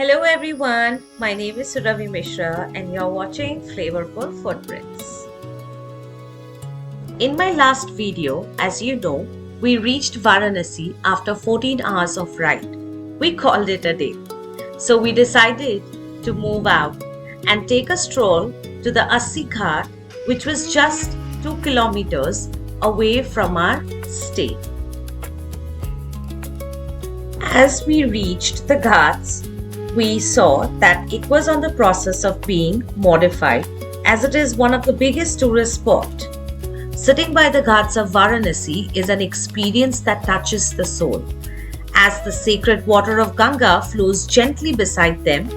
Hello everyone, my name is Surabhi Mishra and you're watching Flavorful Footprints. In my last video, as you know, we reached Varanasi after 14 hours of ride. We called it a day. So we decided to move out and take a stroll to the Assi Ghat, which was just 2 kilometers away from our stay. As we reached the Ghats, we saw that it was on the process of being modified as it is one of the biggest tourist spots. Sitting by the Ghats of Varanasi is an experience that touches the soul. As the sacred water of Ganga flows gently beside them,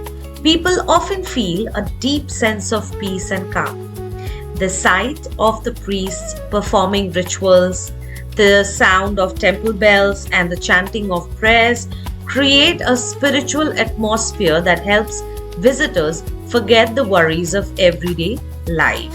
people often feel a deep sense of peace and calm. The sight of the priests performing rituals, the sound of temple bells and the chanting of prayers create a spiritual atmosphere that helps visitors forget the worries of everyday life.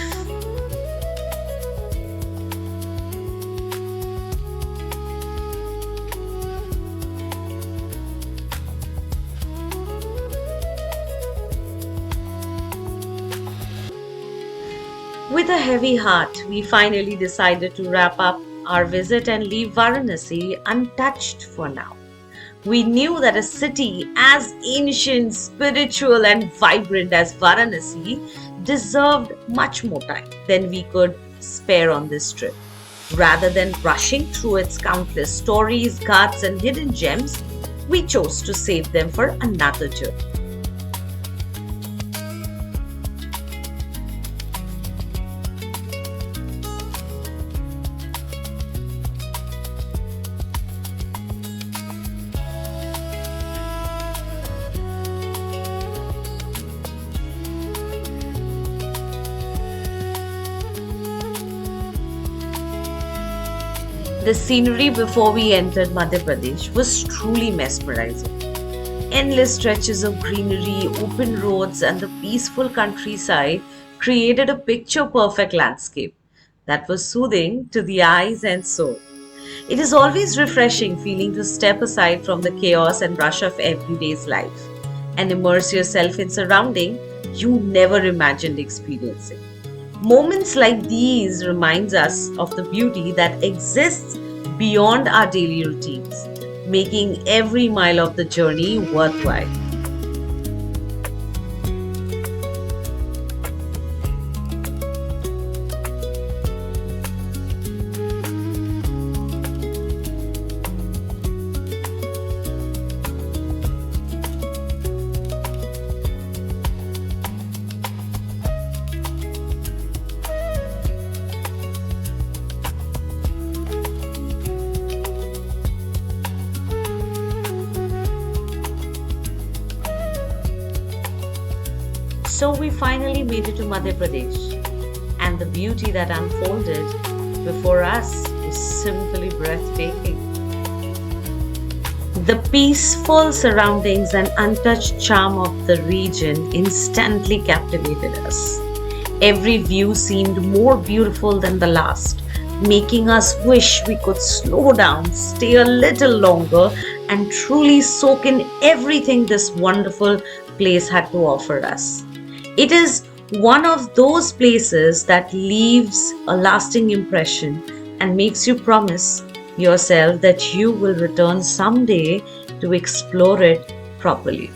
With a heavy heart, we finally decided to wrap up our visit and leave Varanasi untouched for now. We knew that a city as ancient, spiritual and vibrant as Varanasi deserved much more time than we could spare on this trip. Rather than rushing through its countless stories, ghats and hidden gems, we chose to save them for another journey. The scenery before we entered Madhya Pradesh was truly mesmerizing. Endless stretches of greenery, open roads, and the peaceful countryside created a picture-perfect landscape that was soothing to the eyes and soul. It is always refreshing feeling to step aside from the chaos and rush of everyday's life and immerse yourself in surroundings you never imagined experiencing. Moments like these reminds us of the beauty that exists beyond our daily routines, making every mile of the journey worthwhile. So we finally made it to Madhya Pradesh, and the beauty that unfolded before us was simply breathtaking. The peaceful surroundings and untouched charm of the region instantly captivated us. Every view seemed more beautiful than the last, making us wish we could slow down, stay a little longer, and truly soak in everything this wonderful place had to offer us. It is one of those places that leaves a lasting impression and makes you promise yourself that you will return someday to explore it properly.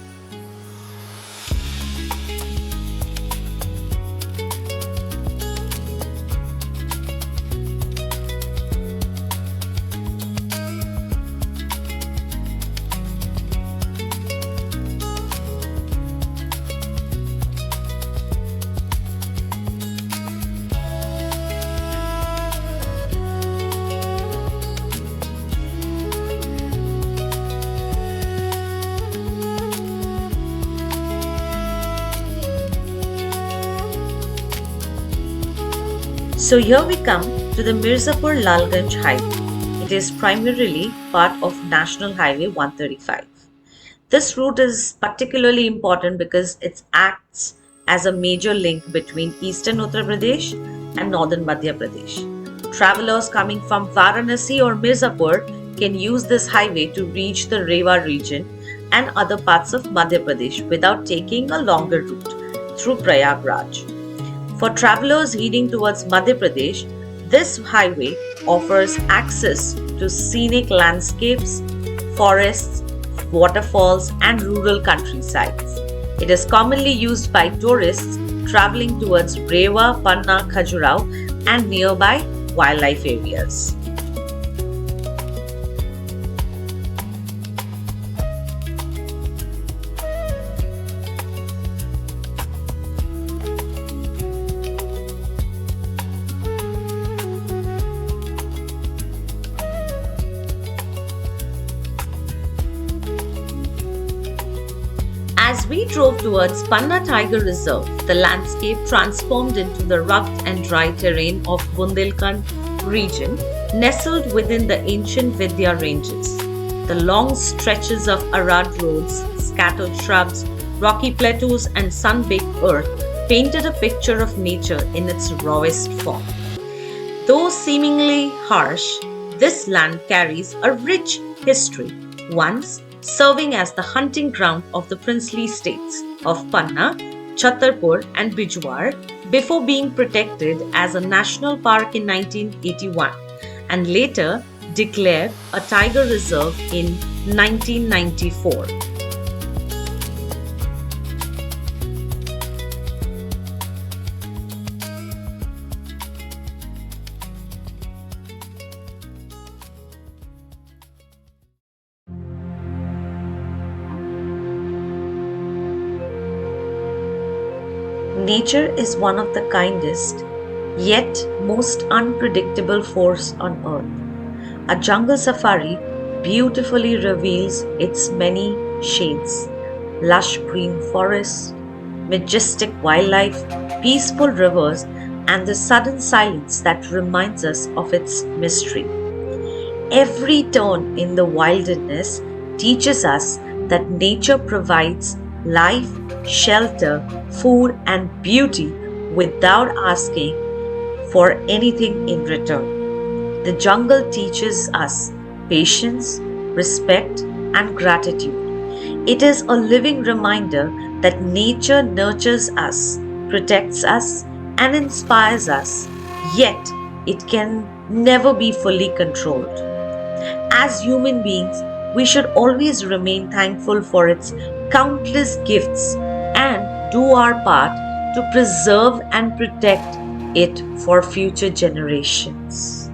So here we come to the Mirzapur Lalganj Highway. It is primarily part of National Highway 135. This route is particularly important because it acts as a major link between eastern Uttar Pradesh and northern Madhya Pradesh. Travelers coming from Varanasi or Mirzapur can use this highway to reach the Rewa region and other parts of Madhya Pradesh without taking a longer route through Prayagraj. For travelers heading towards Madhya Pradesh, this highway offers access to scenic landscapes, forests, waterfalls, and rural countrysides. It is commonly used by tourists traveling towards Rewa, Panna, Khajuraho, and nearby wildlife areas. As we drove towards Panna Tiger Reserve, the landscape transformed into the rugged and dry terrain of Bundelkhand region, nestled within the ancient Vindhya ranges. The long stretches of Arad roads, scattered shrubs, rocky plateaus, and sun-baked earth painted a picture of nature in its rawest form. Though seemingly harsh, this land carries a rich history, once serving as the hunting ground of the princely states of Panna, Chhatarpur, and Bijwar before being protected as a national park in 1981 and later declared a tiger reserve in 1994. Nature is one of the kindest, yet most unpredictable force on earth. A jungle safari beautifully reveals its many shades: lush green forests, majestic wildlife, peaceful rivers, and the sudden silence that reminds us of its mystery. Every turn in the wilderness teaches us that nature provides life, shelter, food, and beauty without asking for anything in return. The jungle teaches us patience, respect, and gratitude. It is a living reminder that nature nurtures us, protects us, and inspires us, yet it can never be fully controlled. As human beings, we should always remain thankful for its countless gifts and do our part to preserve and protect it for future generations.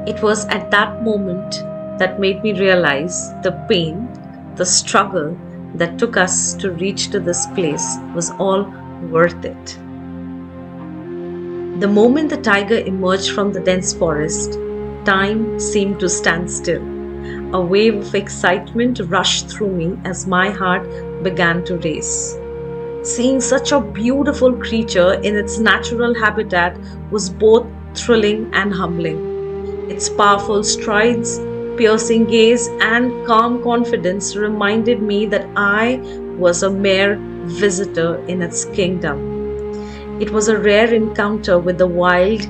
It was at that moment that made me realize the pain, the struggle that took us to reach to this place was all worth it. The moment the tiger emerged from the dense forest, time seemed to stand still. A wave of excitement rushed through me as my heart began to race. Seeing such a beautiful creature in its natural habitat was both thrilling and humbling. Its powerful strides, piercing gaze, and calm confidence reminded me that I was a mere visitor in its kingdom. It was a rare encounter with the wild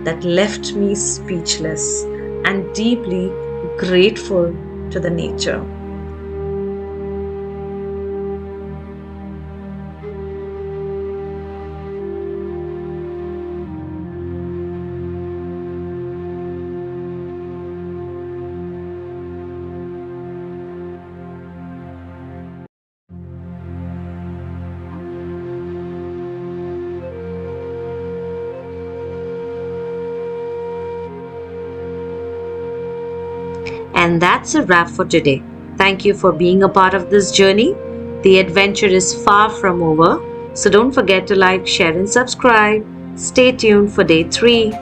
that left me speechless and deeply grateful to the nature. And that's a wrap for today. Thank you for being a part of this journey. The adventure is far from over, so don't forget to like, share, and subscribe. Stay tuned for day 3.